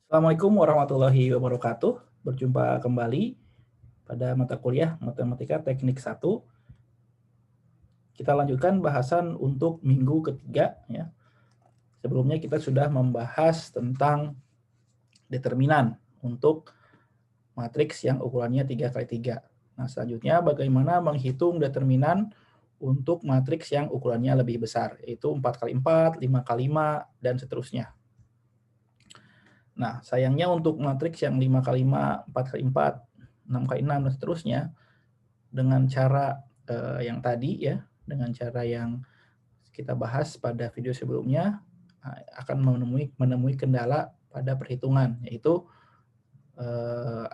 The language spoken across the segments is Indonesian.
Assalamualaikum warahmatullahi wabarakatuh. Berjumpa kembali pada mata kuliah Matematika Teknik 1. Kita lanjutkan bahasan untuk minggu ketiga ya. Sebelumnya kita sudah membahas tentang determinan untuk matriks yang ukurannya 3x3. Nah, selanjutnya bagaimana menghitung determinan untuk matriks yang ukurannya lebih besar, yaitu 4x4, 5x5, dan seterusnya. Nah, sayangnya untuk matriks yang 5x5, 4x4, 6x6, dan seterusnya, dengan cara yang tadi ya, dengan cara yang kita bahas pada video sebelumnya, akan menemui kendala pada perhitungan, yaitu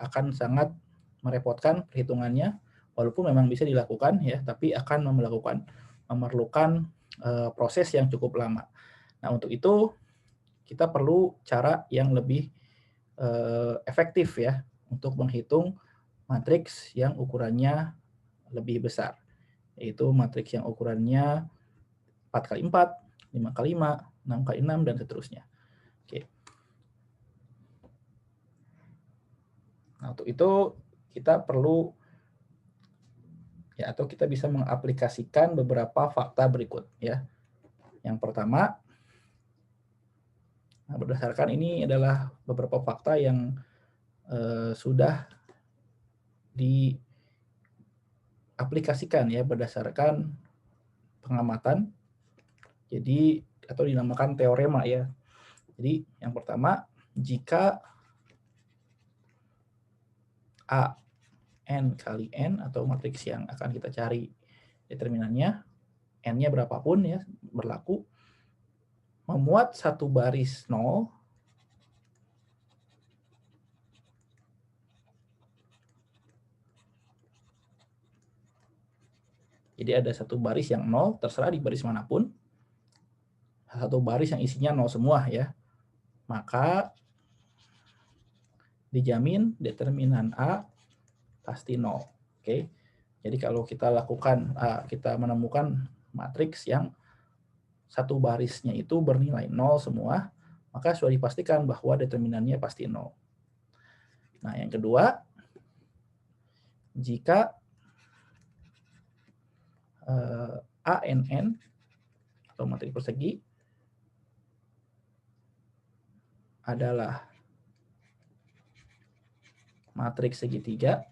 akan sangat merepotkan perhitungannya, walaupun memang bisa dilakukan ya, tapi akan memerlukan proses yang cukup lama. Nah, untuk itu kita perlu cara yang lebih efektif ya untuk menghitung matriks yang ukurannya lebih besar, yaitu matriks yang ukurannya 4x4, 5x5, 6x6, dan seterusnya. Oke. Nah, untuk itu kita perlu ya, atau kita bisa mengaplikasikan beberapa fakta berikut ya. Yang pertama, nah, berdasarkan ini adalah beberapa fakta yang sudah diaplikasikan ya berdasarkan pengamatan. Jadi atau dinamakan teorema ya. Jadi yang pertama, jika A n kali n atau matriks yang akan kita cari determinannya, n-nya berapapun ya berlaku, memuat satu baris 0 jadi ada satu baris yang 0, terserah di baris manapun, satu baris yang isinya 0 semua ya, maka dijamin determinan A pasti 0. Oke. Jadi kalau kita menemukan matriks yang satu barisnya itu bernilai 0 semua, maka sudah dipastikan bahwa determinannya pasti 0. Nah, yang kedua, jika ANN atau matriks persegi adalah matriks segitiga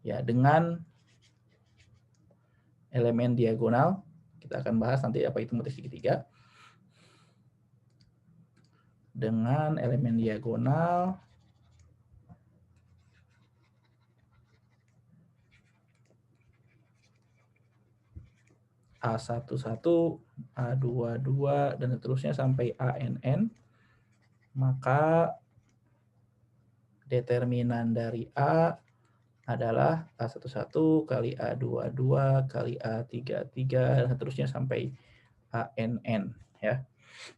ya dengan elemen diagonal. Kita akan bahas nanti apa itu matriks segitiga. Dengan elemen diagonal A11, A22, dan seterusnya sampai ANN, maka determinan dari A adalah A11 kali A22 kali A33 dan seterusnya sampai ANN ya.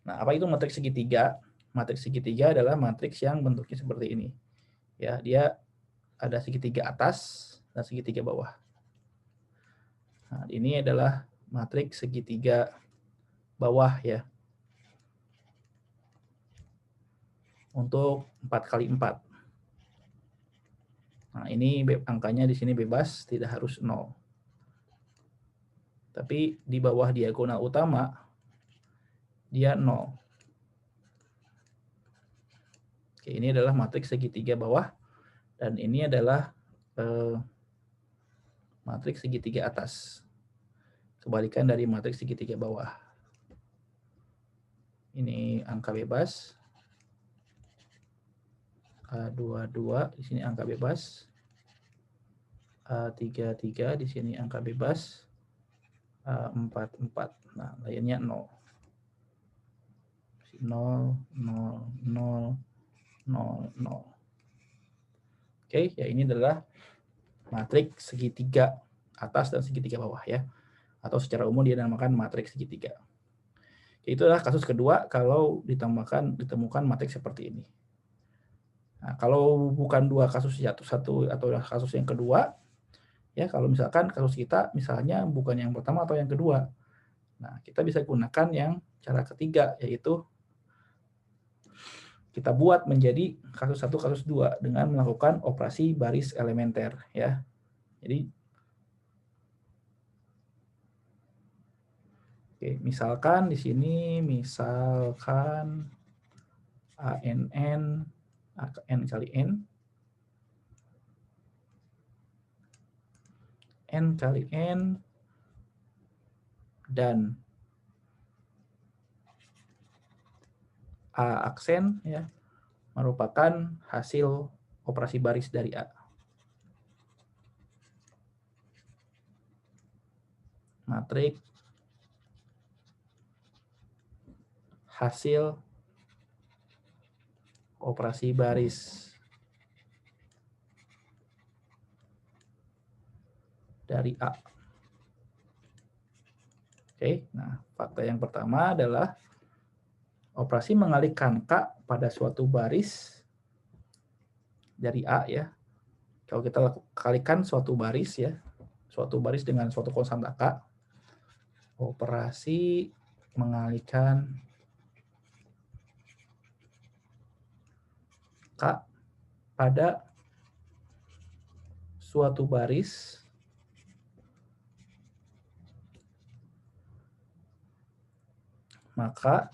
Nah, apa itu matriks segitiga? Matriks segitiga adalah matriks yang bentuknya seperti ini. Ya, dia ada segitiga atas dan segitiga bawah. Nah, ini adalah matriks segitiga bawah ya. Untuk 4x4. Nah, ini angkanya di sini bebas, tidak harus 0. Tapi di bawah diagonal utama, dia 0. Oke, ini adalah matriks segitiga bawah, dan ini adalah matriks segitiga atas. Kebalikan dari matriks segitiga bawah. Ini angka bebas. A22, di sini angka bebas. A33, di sini angka bebas. A44. Nah, lainnya 0. 0, 0, 0, 0, 0. Oke, ya ini adalah matriks segitiga atas dan segitiga bawah ya. Atau secara umum dia dinamakan matriks segitiga. Itu adalah kasus kedua kalau ditemukan matriks seperti ini. Nah, kalau bukan dua kasus satu atau kasus yang kedua, Ya, kalau misalkan kasus kita misalnya bukan yang pertama atau yang kedua. Nah, kita bisa gunakan yang cara ketiga, yaitu kita buat menjadi kasus 1, kasus 2 dengan melakukan operasi baris elementer ya. Jadi oke, misalkan di sini misalkan ANN N kali N kali N dan A aksen ya merupakan hasil operasi baris dari A. Matriks hasil operasi baris dari A. Oke, nah fakta yang pertama adalah operasi mengalihkan K pada suatu baris dari A ya. Kalau kita kalikan suatu baris ya, suatu baris dengan suatu konstanta K, operasi mengalihkan K pada suatu baris maka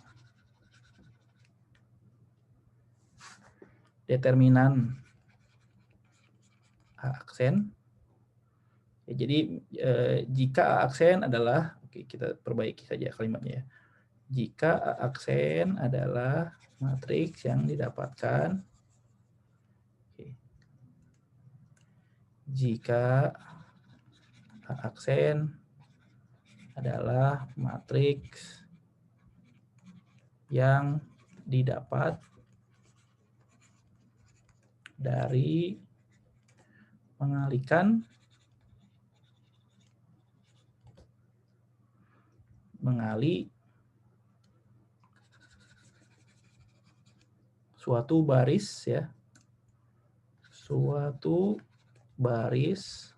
determinan A aksen ya, jadi jika A aksen adalah, oke kita perbaiki saja kalimatnya ya. Jika A aksen adalah matriks yang didapatkan jika A aksen adalah matriks yang didapat dari mengalihkan suatu baris ya, suatu baris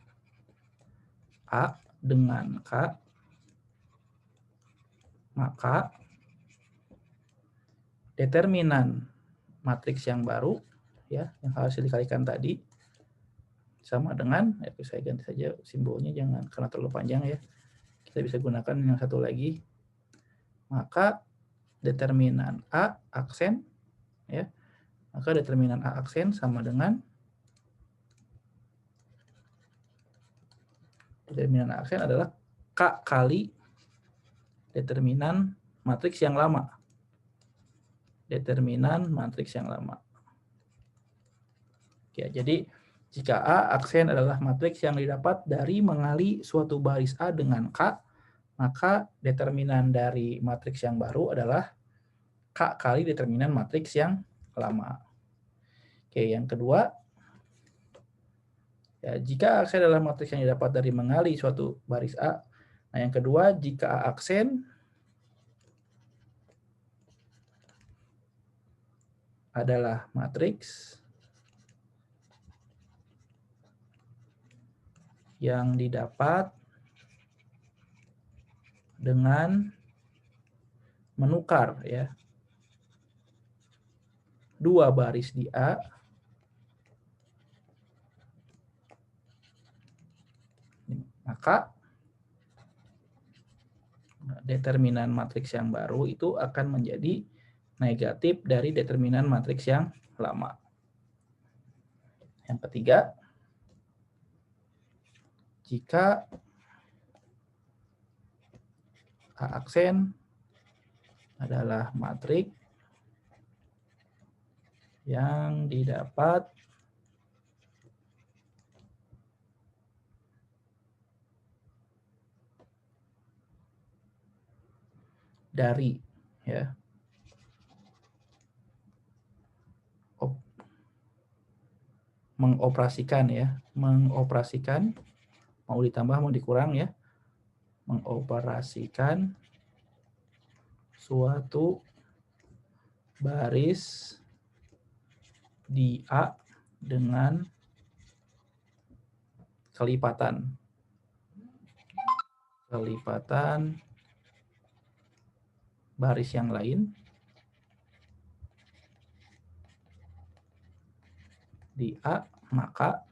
A dengan K, maka determinan matriks yang baru ya yang harus dikalikan tadi sama dengan, ya saya ganti saja simbolnya jangan karena terlalu panjang ya. Kita bisa gunakan yang satu lagi. Maka determinan A aksen ya. Maka determinan A aksen sama dengan determinan A aksen adalah K kali determinan matriks yang lama. Determinan matriks yang lama. Ya, jadi jika A aksen adalah matriks yang didapat dari mengali suatu baris A dengan K, maka determinan dari matriks yang baru adalah K kali determinan matriks yang lama. Oke, yang kedua, ya, jika A aksen adalah matriks yang didapat dari mengali suatu baris A. Nah, yang kedua, jika A aksen adalah matriks yang didapat dengan menukar ya dua baris di A maka determinan matriks yang baru itu akan menjadi negatif dari determinan matriks yang lama. Yang ketiga, jika A aksen adalah matriks yang didapat dari ya mengoperasikan mau ditambah mau dikurang ya, mengoperasikan suatu baris di A dengan kelipatan kelipatan baris yang lain di A, maka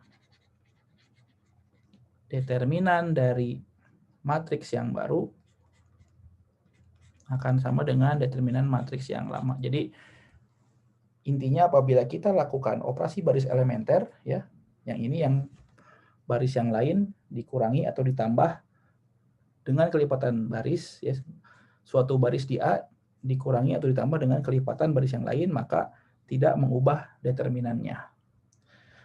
determinan dari matriks yang baru akan sama dengan determinan matriks yang lama. Jadi intinya apabila kita lakukan operasi baris elementer, ya, yang ini yang baris yang lain dikurangi atau ditambah dengan kelipatan baris, ya, suatu baris di A dikurangi atau ditambah dengan kelipatan baris yang lain, maka tidak mengubah determinannya.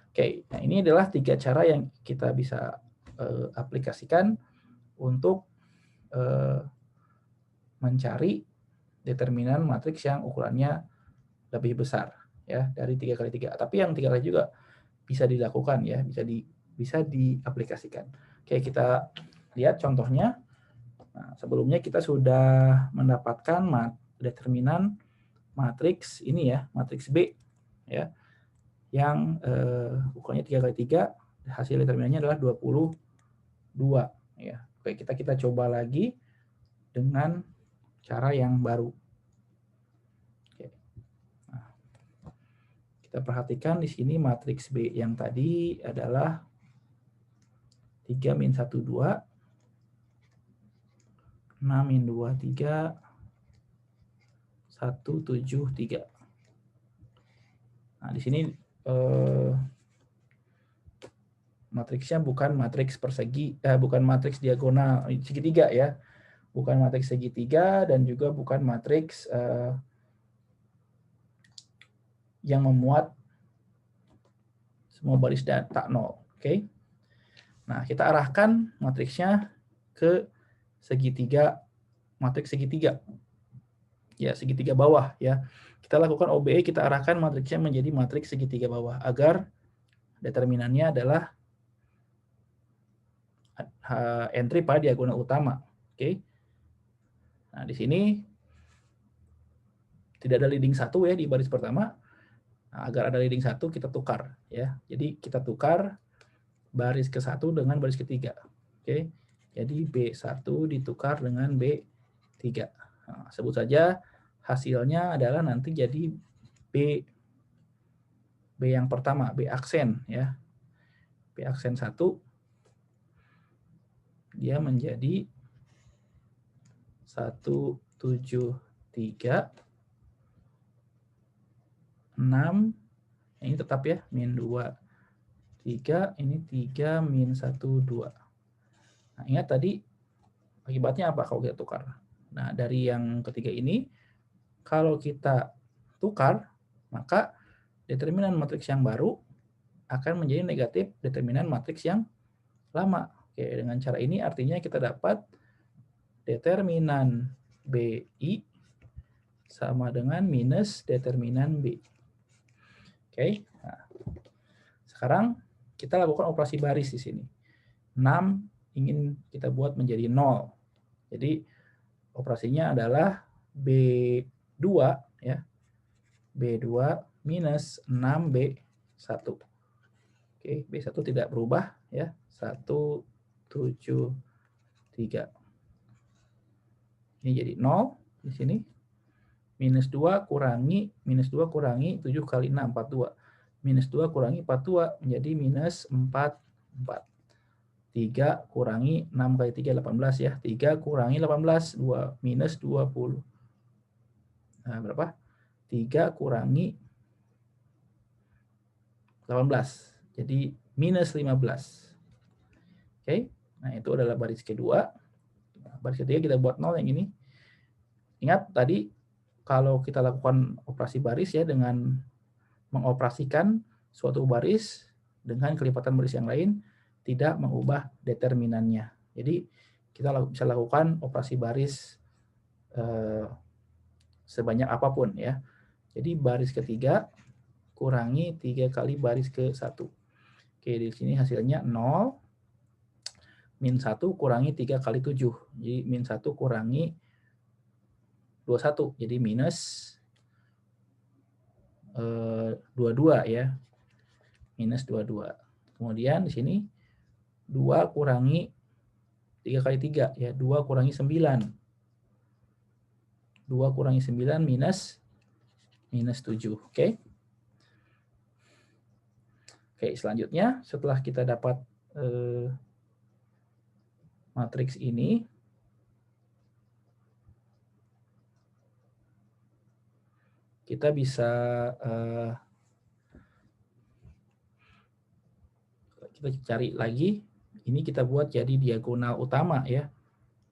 Oke, nah ini adalah 3 cara yang kita bisa aplikasikan untuk mencari determinan matriks yang ukurannya lebih besar, ya, dari 3x3. Tapi yang 3 kali juga bisa dilakukan, ya, bisa diaplikasikan. Oke, kita lihat contohnya. Nah, sebelumnya kita sudah mendapatkan determinan matriks ini, ya, matriks B, ya, yang ukurannya 3x3, hasil determinannya adalah 22, ya. Oke, kita coba lagi dengan cara yang baru. Oke. Nah, kita perhatikan di sini matriks B yang tadi adalah 3 min 1 2, 6 min 2 3, 1 7 3. Nah, di sini matriksnya bukan matriks persegi, bukan matriks diagonal segitiga, ya, bukan matriks segitiga dan juga bukan matriks yang memuat semua baris data 0. Oke. Nah, kita arahkan matriksnya ke segitiga, matriks segitiga, ya, segitiga bawah, ya. Kita lakukan OBE, kita arahkan matriksnya menjadi matriks segitiga bawah agar determinannya adalah entry pada diagonal utama. Oke. Nah, di sini tidak ada leading 1, ya, di baris pertama. Nah, agar ada leading 1 kita tukar, ya. Jadi kita tukar baris ke-1 dengan baris ketiga. Oke. Jadi B1 ditukar dengan B3. Nah, sebut saja hasilnya adalah nanti jadi B yang pertama, B aksen, ya. B aksen 1 dia menjadi 1 7 3 6, ini tetap, ya, min 2 3, ini 3 min 1 2. Nah, ingat tadi akibatnya apa kalau kita tukar? Nah, dari yang ketiga ini, kalau kita tukar, maka determinan matriks yang baru akan menjadi negatif determinan matriks yang lama. Oke, dengan cara ini artinya kita dapat determinan BI sama dengan minus determinan B. Oke, nah, sekarang kita lakukan operasi baris di sini. 6 ingin kita buat menjadi 0. Jadi operasinya adalah B2, ya. B2 minus 6B1. Oke, B1 tidak berubah, ya. 1 7 3. Ini jadi 0 di sini. Minus 2 kurangi 7 kali 6 42. Minus 2 kurangi 42 menjadi minus 4 4. 3 kurangi 6 kali 3 18, ya. 3 kurangi 18 2 minus 20. Nah, berapa? 3 kurangi 18. Jadi minus 15. Oke. Nah, itu adalah baris kedua. Baris ketiga kita buat 0 yang ini. Ingat tadi kalau kita lakukan operasi baris, ya, dengan mengoperasikan suatu baris dengan kelipatan baris yang lain tidak mengubah determinannya. Jadi kita bisa lakukan operasi baris sebanyak apapun, ya. Jadi baris ketiga kurangi 3 kali baris ke-1. Oke, di sini hasilnya 0. Min 1 kurangi 3 kali 7. Jadi min 1 kurangi 21. Jadi minus 22, ya. Minus 22. Kemudian di sini 2 kurangi 3 kali 3 ya, 2 kurangi 9. 2 kurangi 9 minus 7, oke? Oke, selanjutnya setelah kita dapat matriks ini, kita bisa kita cari lagi, ini kita buat jadi diagonal utama ya.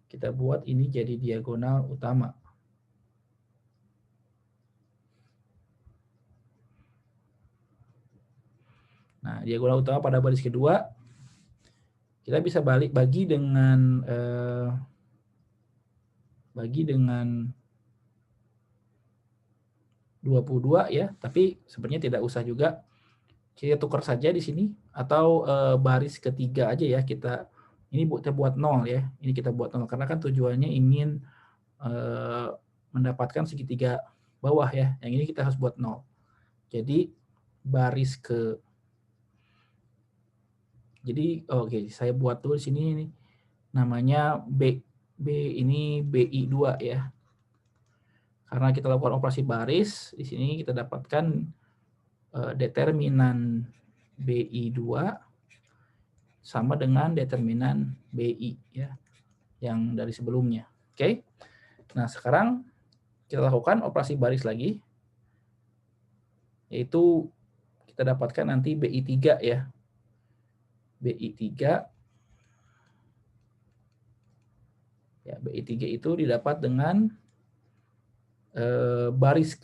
Kita buat ini jadi diagonal utama. Nah, diagonal utama pada baris kedua, kita bisa bagi dengan 22 ya, tapi sebenarnya tidak usah juga. Kita tukar saja di sini, atau baris ketiga aja ya, kita buat 0 ya, ini kita buat 0 karena kan tujuannya ingin mendapatkan segitiga bawah ya, yang ini kita harus buat 0. Jadi baris oke, saya buat dulu di sini nih, namanya B ini BI2 ya. Karena kita lakukan operasi baris, di sini kita dapatkan determinan BI2 sama dengan determinan BI ya, yang dari sebelumnya. Oke. Nah, sekarang kita lakukan operasi baris lagi, yaitu kita dapatkan nanti BI3 ya. BI3 ya, BI3 itu didapat dengan baris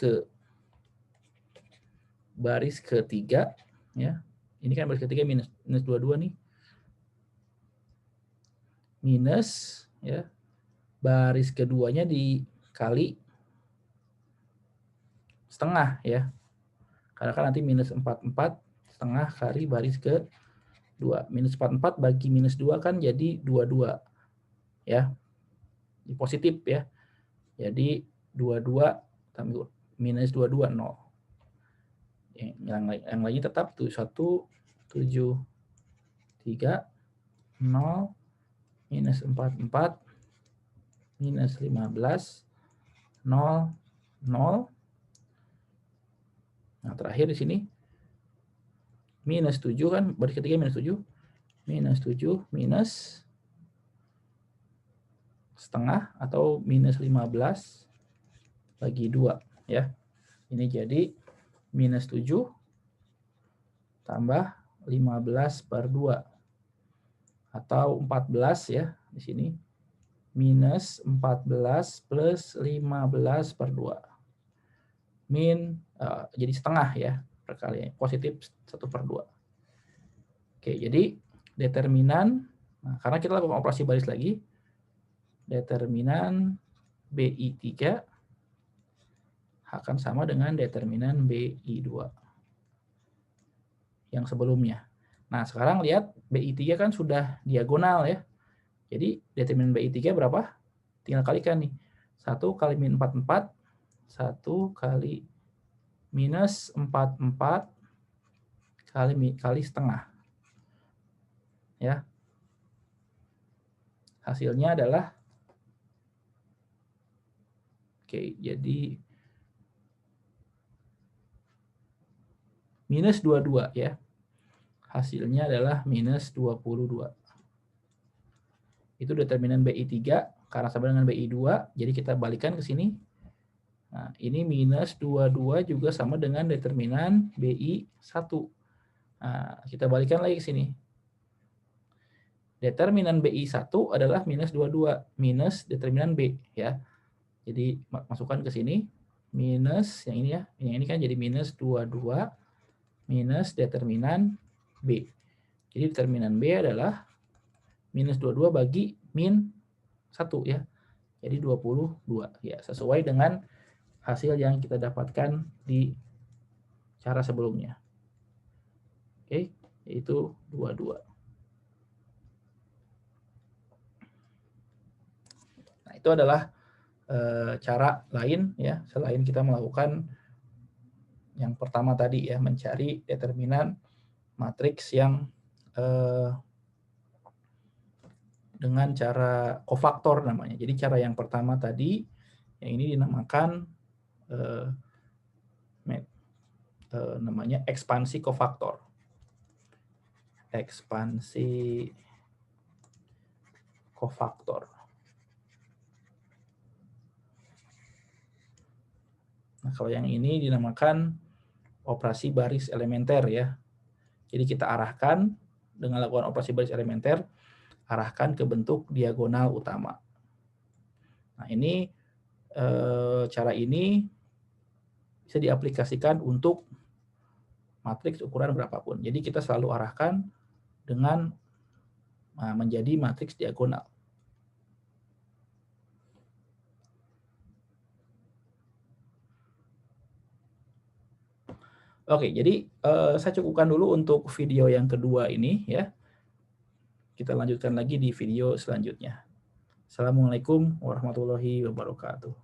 ketiga ya. Ini kan baris ketiga minus 22 nih. Minus ya. Baris keduanya dikali setengah ya. Karena kan nanti minus 44 setengah kali baris kedua. Minus 44 bagi minus 2 kan jadi 22 ya. Positif ya. Jadi 22 tambah minus 22 0. Yang lagi tetap tuh 1 7 3 0 minus 44 minus 15 0 0. Nah, terakhir di sini minus 7 kan, baris ketiga minus 7. Minus 7 minus setengah atau minus 15 bagi 2 ya. Ini jadi minus 7 tambah 15 per 2 atau 14 ya di sini. Minus 14 plus 15 per 2. Jadi setengah ya perkalian, positif 1 per 2. Oke, jadi determinan, nah, karena kita lakukan operasi baris lagi, determinan BI3 akan sama dengan determinan BI2 yang sebelumnya. Nah, sekarang lihat BI3 kan sudah diagonal ya. Jadi determinan BI3 berapa? Tinggal kalikan nih. 1 kali min 44, 1 kali minus 44 kali setengah. Ya. Hasilnya adalah, oke, jadi minus 22 ya. Hasilnya adalah minus 22. Itu determinan BI3 karena sama dengan BI2, jadi kita balikan ke sini. Nah, ini minus 22 juga sama dengan determinan BI1. Nah, kita balikan lagi ke sini. Determinan BI1 adalah minus 22 minus determinan B ya. Jadi masukkan ke sini minus yang ini ya. Yang ini kan jadi minus 22 minus determinan B. Jadi determinan B adalah minus 22 bagi min 1 ya. Jadi 22 ya, sesuai dengan hasil yang kita dapatkan di cara sebelumnya. Oke, yaitu 22. Nah, itu adalah cara lain ya, selain kita melakukan yang pertama tadi ya, mencari determinan matriks yang dengan cara kofaktor namanya. Jadi cara yang pertama tadi, yang ini dinamakan namanya ekspansi kofaktor. Ekspansi kofaktor. Nah, kalau yang ini dinamakan operasi baris elementer ya. Jadi kita arahkan dengan lakukan operasi baris elementer, arahkan ke bentuk diagonal utama. Nah, ini cara ini bisa diaplikasikan untuk matriks ukuran berapapun. Jadi kita selalu arahkan dengan menjadi matriks diagonal. Oke, jadi saya cukupkan dulu untuk video yang kedua ini ya. Kita lanjutkan lagi di video selanjutnya. Assalamualaikum warahmatullahi wabarakatuh.